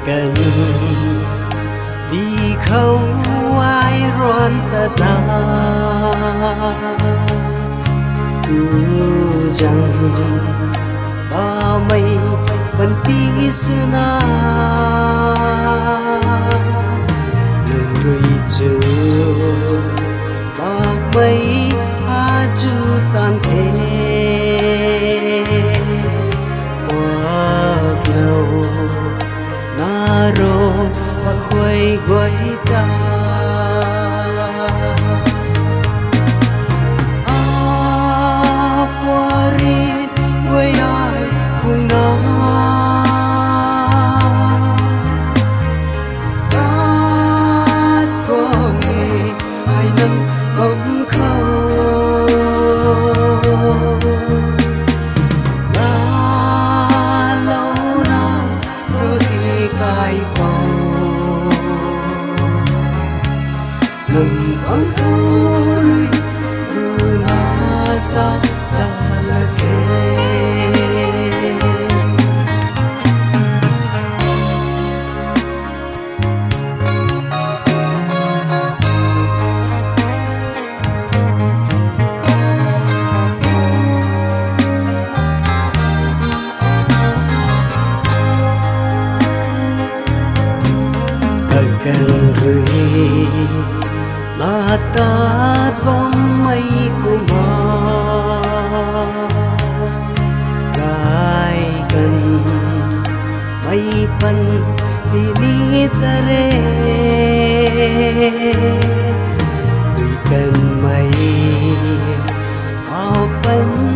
กันดีเขาไว้ร้อนตาตาcứ chẳng ta mây vẫn tí xưa na nâng rơi chờ bạc mây a chu tan thế qua lâu na rô và khuây quay ta đừng bắn khơi cứ na ta ta là thế cần cần rơi na ta bóng mây của mà gai cần mây pan thì đi ta re vì cần mây ao pan